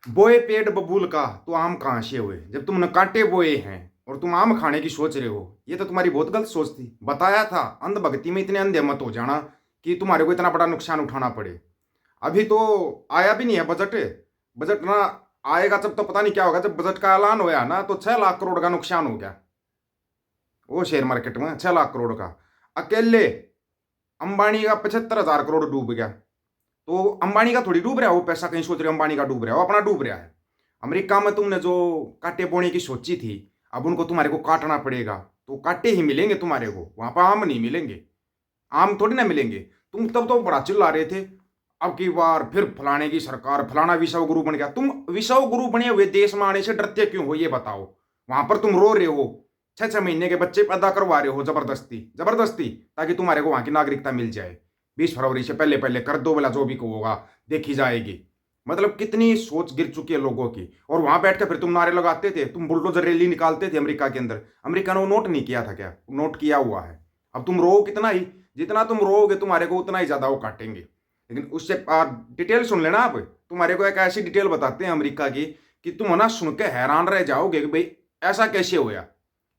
बोए पेड़ बबूल का तो आम कहाँ से हुए। जब तुमने कांटे बोए हैं और तुम आम खाने की सोच रहे हो, ये तो तुम्हारी बहुत गलत सोच थी। बताया था अंधभक्ति में इतने अंधे मत हो जाना कि तुम्हारे को इतना बड़ा नुकसान उठाना पड़े। अभी तो आया भी नहीं है बजट। बजट ना आएगा जब तो पता नहीं क्या होगा। जब बजट का ऐलान होया ना तो 6 लाख करोड़ का नुकसान हो गया। वो शेयर मार्केट में 6 लाख करोड़ का। अकेले अंबानी का 75,000 करोड़ डूब गया। तो अंबानी का थोड़ी डूब रहा है वो पैसा, कहीं सोच रहे हो अंबानी का डूब रहा है, वो अपना डूब रहा है। अमेरिका में तुमने जो कांटे बोने की सोची थी, अब उनको तुम्हारे को काटना पड़ेगा। तो कांटे ही मिलेंगे तुम्हारे को, वहां पर आम नहीं मिलेंगे। आम थोड़ी ना मिलेंगे। तुम तब तो बड़ा चिल्ला रहे थे अब की बार फिर फलाने की सरकार, फलाना विश्व गुरु बन गया। तुम विश्व गुरु बने हुए देश में आने से डरते क्यों हो ये बताओ। वहां पर तुम रो रहे हो, 6 6 महीने के बच्चे पैदा करवा रहे हो जबरदस्ती जबरदस्ती, ताकि तुम्हारे को वहां की नागरिकता मिल जाए। 20 फरवरी से पहले पहले कर दो, बोला जो भी को होगा देखी जाएगी। मतलब कितनी सोच गिर चुकी है लोगों की। और वहां बैठ कर फिर तुम नारे लगाते थे, तुम बुलडोजर रैली निकालते थे अमेरिका के अंदर। अमेरिका ने वो नोट नहीं किया था क्या? नोट किया हुआ है। अब तुम रो कितना ही, जितना तुम रोगे तुम्हारे को उतना ही ज्यादा वो काटेंगे। लेकिन उससे डिटेल सुन लेना आप। तुम्हारे को एक ऐसी डिटेल बताते हैं अमेरिका की कि तुम ना सुन के हैरान रह जाओगे कि भाई ऐसा कैसे होया,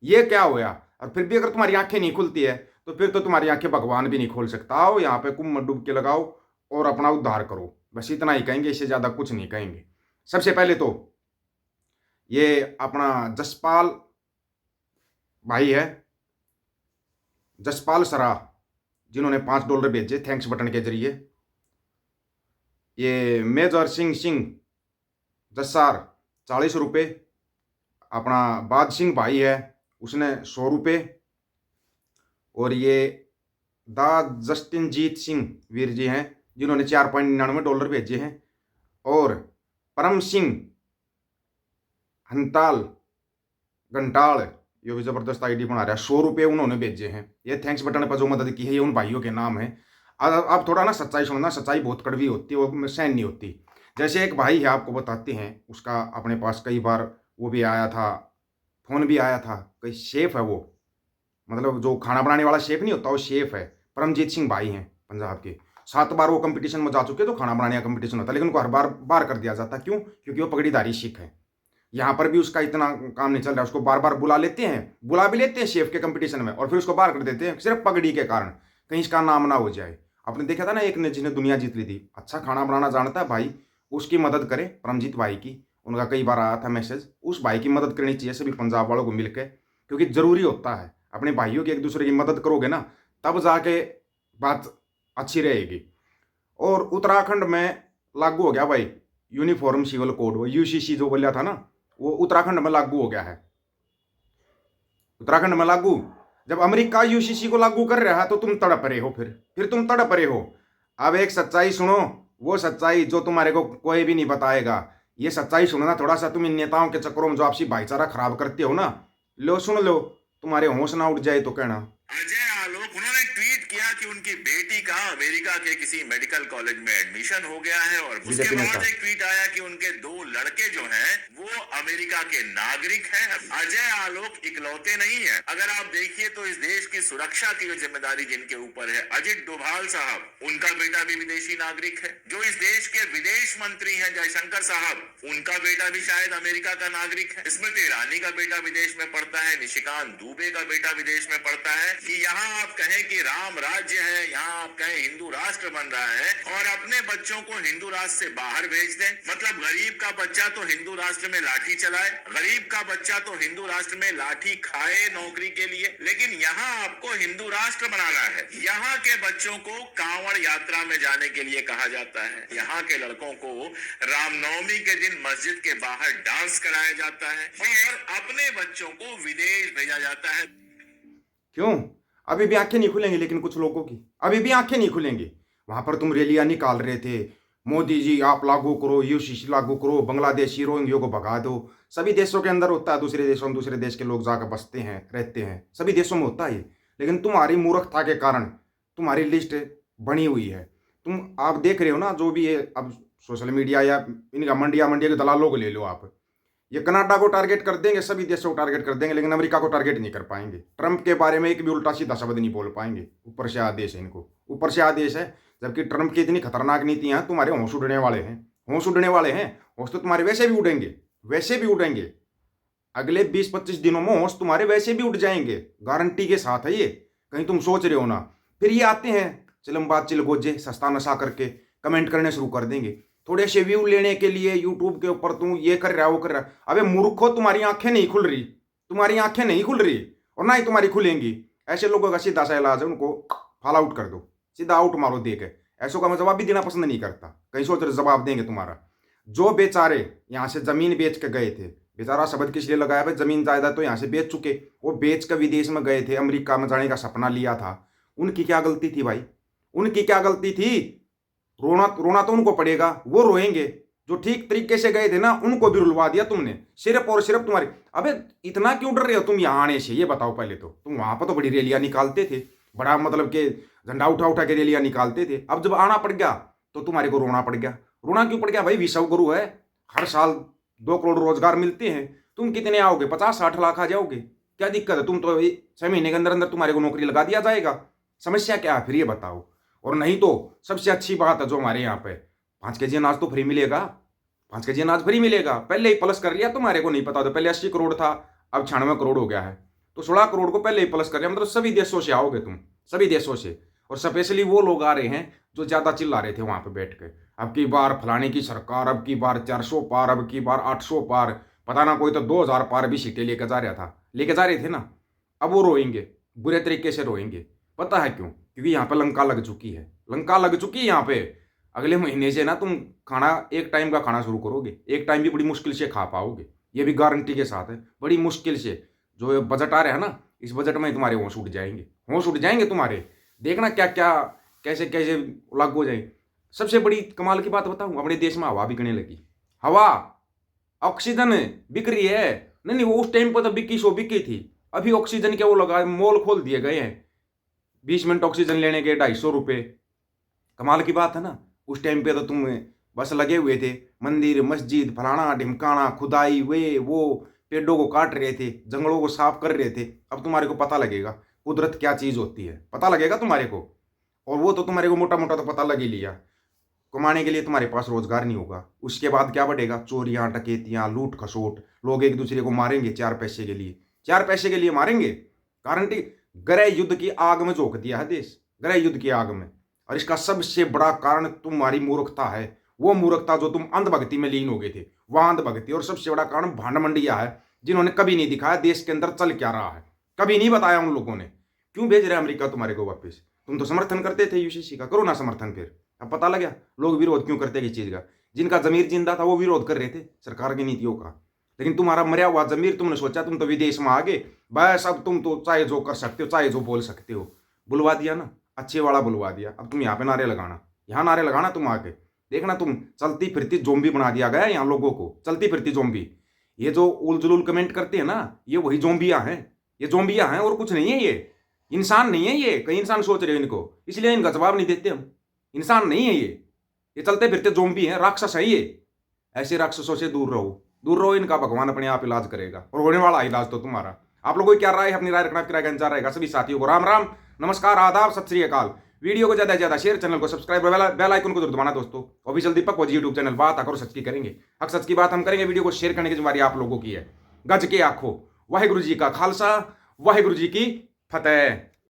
ये क्या होया। और फिर भी अगर तुम्हारी आंखें नहीं खुलती है तो फिर तो तुम्हारी आंखें भगवान भी नहीं खोल सकता। आओ यहाँ पे कुम डुब के लगाओ और अपना उद्धार करो। बस इतना ही कहेंगे, इससे ज्यादा कुछ नहीं कहेंगे। सबसे पहले तो ये अपना जसपाल भाई है, जसपाल सराह, जिन्होंने $5 भेजे थैंक्स बटन के जरिए। ये मेजर सिंह सिंह जसार, ₹40। अपना बाज सिंह भाई है, उसने ₹100। और ये दा जस्टिनजीत सिंह वीर जी हैं, जिन्होंने $4.99 भेजे हैं। और परम सिंह हंताल घंटाल, ये भी जबरदस्त आईडी बना रहा है, ₹100 उन्होंने भेजे हैं। ये थैंक्स बटन पर जो मदद की है ये उन भाइयों के नाम है। अब थोड़ा ना सच्चाई सुनना, सच्चाई बहुत कड़वी होती है, वो सहन नहीं होती। जैसे एक भाई है, आपको बताते हैं, उसका अपने पास कई बार वो भी आया था, फोन भी आया था। कई शेफ है वो, मतलब जो खाना बनाने वाला शेफ नहीं होता, वो शेफ है। परमजीत सिंह भाई हैं पंजाब के। 7 बार वो कंपटीशन में जा चुके, तो खाना बनाने का कंपटीशन होता है, लेकिन उनको हर बार बार कर दिया जाता। क्यों? क्योंकि वो पगड़ीधारी सिख है। यहाँ पर भी उसका इतना काम नहीं चल रहा, उसको बार बार बुला लेते हैं, बुला भी लेते हैं शेफ के कंपटीशन में, और फिर उसको बाहर कर देते हैं सिर्फ पगड़ी के कारण, कहीं इसका नाम ना हो जाए। आपने देखा था ना एक ने जिसने दुनिया जीत ली थी, अच्छा खाना बनाना जानता है भाई, उसकी मदद करे परमजीत भाई की। उनका कई बार आया था मैसेज, उस भाई की मदद करनी चाहिए सभी पंजाब वालों को मिलकर, क्योंकि जरूरी होता है। अपने भाइयों की एक दूसरे की मदद करोगे ना, तब जाके बात अच्छी रहेगी। और उत्तराखंड में लागू हो गया भाई यूनिफॉर्म सिविल कोड, वो यूसीसी जो बोला था ना, वो उत्तराखंड में लागू हो गया है। उत्तराखंड में लागू, जब अमेरिका यूसीसी को लागू कर रहा है तो तुम तड़प रहे हो, फिर तुम तड़प रहे हो। अब एक सच्चाई सुनो, वो सच्चाई जो तुम्हारे को कोई भी नहीं बताएगा। ये सच्चाई सुनना थोड़ा सा, तुम इन नेताओं के चक्करों में जो आपसी भाईचारा खराब करते हो ना, लो सुन लो, तुम्हारे होश ना उठ जाए तो कहना। अजय आलोक, उन्होंने ट्वीट किया कि उनकी बेटी का अमेरिका के किसी मेडिकल कॉलेज में एडमिशन हो गया है, और उसके बीजेपी नेता। बाद एक ट्वीट आया कि उनके 2 लड़के जो हैं वो अमेरिका के नागरिक हैं। अजय आलोक इकलौते नहीं है। अगर आप देखिए तो इस देश की सुरक्षा की जो जिम्मेदारी जिनके ऊपर है, अजित डोभाल साहब, उनका बेटा भी विदेशी नागरिक है। जो इस देश के विदेश मंत्री हैं जयशंकर साहब, उनका बेटा भी शायद अमेरिका का नागरिक है। स्मृति ईरानी का बेटा विदेश में पढ़ता है, निशिकांत दुबे का बेटा विदेश में पढ़ता है। कि यहाँ आप कहें कि राम राज्य है, यहाँ आप कहें हिंदू राष्ट्र बन रहा है, और अपने बच्चों को हिंदू राष्ट्र से बाहर भेज दें। मतलब गरीब का बच्चा तो हिंदू राष्ट्र में लाठी चलाए, गरीब का बच्चा तो हिंदू राष्ट्र में लाठी खाए नौकरी के लिए, लेकिन यहाँ आपको हिंदू राष्ट्र बनाना है। यहाँ के बच्चों को कांवड़ यात्रा में जाने के लिए कहा जाता है, यहाँ के लड़कों को रामनवमी के दिन मस्जिद के बाहर डांस कराया जाता है, और अपने बच्चों को विदेश भेजा जाता है। क्यों? अभी भी आंखें नहीं खुलेंगी, लेकिन कुछ लोगों की अभी भी आंखें नहीं खुलेंगी। वहां पर तुम रैलियां निकाल रहे थे, मोदी जी आप लागू करो, यूसीसी लागू करो, बांग्लादेशी रोहिंग्यों को भगा दो। सभी देशों के अंदर होता है, दूसरे देशों में दूसरे देश के लोग जाकर बसते हैं, रहते हैं, सभी देशों में होता है ये। लेकिन तुम्हारी मूर्खता के कारण तुम्हारी लिस्ट बनी हुई है। तुम आप देख रहे हो ना जो भी है, अब सोशल मीडिया या इनका मंडिया मंडिया के दलालों को ले लो आप, ये कनाडा को टारगेट कर देंगे, सभी देशों को टारगेट कर देंगे, लेकिन अमेरिका को टारगेट नहीं कर पाएंगे। ट्रंप के बारे में एक भी उल्टा सीधा शब्द नहीं बोल पाएंगे। ऊपर से आदेश है इनको, ऊपर से आदेश है। जबकि ट्रंप की इतनी खतरनाक नीतियां, तुम्हारे होश उड़ने वाले हैं। होश उड़ने वाले हैं। होश तो तुम्हारे वैसे भी उड़ेंगे, वैसे भी उड़ेंगे। अगले 20-25 दिनों में होश तुम्हारे वैसे भी उड़ जाएंगे, गारंटी के साथ है ये। कहीं तुम सोच रहे हो ना। फिर ये आते हैं चिलमबाज चिलगोजे सस्ता नशा करके कमेंट करने शुरू कर देंगे, थोड़े से व्यू लेने के लिए यूट्यूब के ऊपर तू ये कर रहा वो कर रहा। अबे मूर्खो, तुम्हारी आंखें नहीं खुल रही, तुम्हारी आंखें नहीं खुल रही और ना ही तुम्हारी खुलेंगी। ऐसे लोगों का सीधा सा इलाज है, उनको फॉल आउट कर दो, सीधा आउट मारो दे के। ऐसों का मैं जवाब भी देना पसंद नहीं करता, कहीं सोच रहे जवाब देंगे तुम्हारा। जो बेचारे यहाँ से जमीन बेच के गए थे, बेचारा शब्द किस लिए लगाया भाई, जमीन जायदाद तो यहाँ से बेच चुके, वो बेच कर विदेश में गए थे, अमेरिका में जाने का सपना लिया था। उनकी क्या गलती थी भाई, उनकी क्या गलती थी? रोना रोना तो उनको पड़ेगा, वो रोएंगे। जो ठीक तरीके से गए थे ना, उनको भी रुलवा दिया तुमने, सिर्फ और सिर्फ तुम्हारी। अबे इतना क्यों डर रहे हो तुम यहाँ आने से, ये बताओ पहले तो। तुम वहां पर तो बड़ी रैलियां निकालते थे, बड़ा मतलब के झंडा उठा उठा के रैलियां निकालते थे। अब जब आना पड़ गया तो तुम्हारे को रोना पड़ गया। रोना क्यों पड़ गया भाई? विश्वगुरु है, हर साल 2 करोड़ रोजगार मिलते हैं। तुम कितने आओगे? 50-60 लाख आ जाओगे, क्या दिक्कत है? तुम तो 6 महीने के अंदर अंदर तुम्हारे को नौकरी लगा दिया जाएगा। समस्या क्या है फिर, ये बताओ। और नहीं तो सबसे अच्छी बात है जो हमारे यहाँ पे 5 केजी अनाज तो फ्री मिलेगा, 5 केजी अनाज फ्री मिलेगा। पहले ही प्लस कर लिया, तुम्हारे को नहीं पता था। पहले 80 करोड़ था, अब 96 करोड़ हो गया है, तो 16 करोड़ को पहले ही प्लस कर लिया। मतलब सभी देशों से आओगे तुम, सभी देशों से। और स्पेशली वो लोग आ रहे हैं जो ज्यादा चिल्ला रहे थे वहां पे बैठ के, अब की बार फलाने की सरकार, अब की बार 400 पार, अब की बार 800 पार, पता ना कोई तो 2000 पार भी सीटें लेके जा रहा था, लेके जा रहे थे ना। अब वो रोएंगे, बुरे तरीके से रोएंगे। पता है क्यों? क्योंकि यहाँ पे लंका लग चुकी है, लंका लग चुकी है यहाँ पे। अगले महीने से ना तुम खाना, एक टाइम का खाना शुरू करोगे, एक टाइम भी बड़ी मुश्किल से खा पाओगे, ये भी गारंटी के साथ है, बड़ी मुश्किल से। जो बजट आ रहा है ना, इस बजट में तुम्हारे होश उड़ जाएंगे, होश उड़ जाएंगे तुम्हारे। देखना क्या क्या कैसे कैसे लागू हो जाए। सबसे बड़ी कमाल की बात बताऊं, अपने देश में हवा बिकने लगी। हवा, ऑक्सीजन बिक रही है। नहीं वो उस टाइम पर तो बिकी सो बिकी थी, अभी ऑक्सीजन के वो लगा मॉल खोल दिए गए हैं, 20 मिनट ऑक्सीजन लेने के 250 रुपये। कमाल की बात है ना। उस टाइम पे तो तुम बस लगे हुए थे, मंदिर मस्जिद फलाना ढिमकाना, खुदाई, वे वो पेड़ों को काट रहे थे, जंगलों को साफ कर रहे थे। अब तुम्हारे को पता लगेगा कुदरत क्या चीज होती है, पता लगेगा तुम्हारे को। और वो तो तुम्हारे को मोटा मोटा तो पता लग ही लिया। कमाने के लिए तुम्हारे पास रोजगार नहीं होगा, उसके बाद क्या बढ़ेगा? चोरियां डकैतियां लूट खसोट, लोग एक दूसरे को मारेंगे 4 पैसे के लिए, 4 पैसे के लिए मारेंगे, गारंटी। गृह युद्ध की आग में झोंक दिया है देश, गृह युद्ध की आग में। और इसका सबसे बड़ा कारण तुम्हारी मूर्खता है, वो मूर्खता जो तुम अंधभक्ति में लीन हो गए थे, वह अंधभक्ति। और सबसे बड़ा कारण भांड मंडिया है, जिन्होंने कभी नहीं दिखाया देश के अंदर चल क्या रहा है, कभी नहीं बताया उन लोगों ने। क्यों भेज रहे अमेरिका तुम्हारे को वापस? तुम तो समर्थन करते थे यूसीसी का, करो ना समर्थन फिर। अब पता लगा लोग विरोध क्यों करते हैं इस चीज का। जिनका जमीर जिंदा था वो विरोध कर रहे थे सरकार की नीतियों का, लेकिन तुम्हारा मरया हुआ जमीर, तुमने सोचा तुम तो विदेश में आ गए बस, अब तुम तो चाहे जो कर सकते हो, चाहे जो बोल सकते हो। बुलवा दिया ना, अच्छे वाला बुलवा दिया। अब तुम यहाँ पे नारे लगाना, यहाँ नारे लगाना तुम आके। देखना तुम चलती फिरती जोम्बी बना दिया गया यहाँ लोगों को, चलती फिरती जोम्बी। ये जो उल जुलूल कमेंट करते हैं ना, ये वही जोम्बियाँ हैं, ये जोम्बियाँ हैं और कुछ नहीं है। ये इंसान नहीं है, ये कई इंसान सोच रहे हो इनको, इसलिए इनका जवाब नहीं देते हम। इंसान नहीं है ये चलते फिरते जोम्बी हैं, राक्षस है ये। ऐसे राक्षसों से दूर रहो, दूर रहो। इनका भगवान अपने आप इलाज करेगा, और होने वाला इलाज तो तुम्हारा। आप लोगों की क्या राय है? अपनी राय रखना, किराए का इंतजार रहेगा। सभी साथियों को राम राम, नमस्कार, आदाब, सत श्री अकाल। वीडियो को ज्यादा से ज्यादा शेयर, चैनल को सब्सक्राइब, बेल आइकन को जरूर दबाना दोस्तों। ऑफिशियल दीपक वजी यूट्यूब चैनल, बात करो सच की करेंगे, हक सच की बात हम करेंगे। वीडियो को शेयर करने की जिम्मेदारी आप लोगों की है। गज के आखो, वाहिगुरु जी का खालसा, वाहिगुरु जी की फतेह।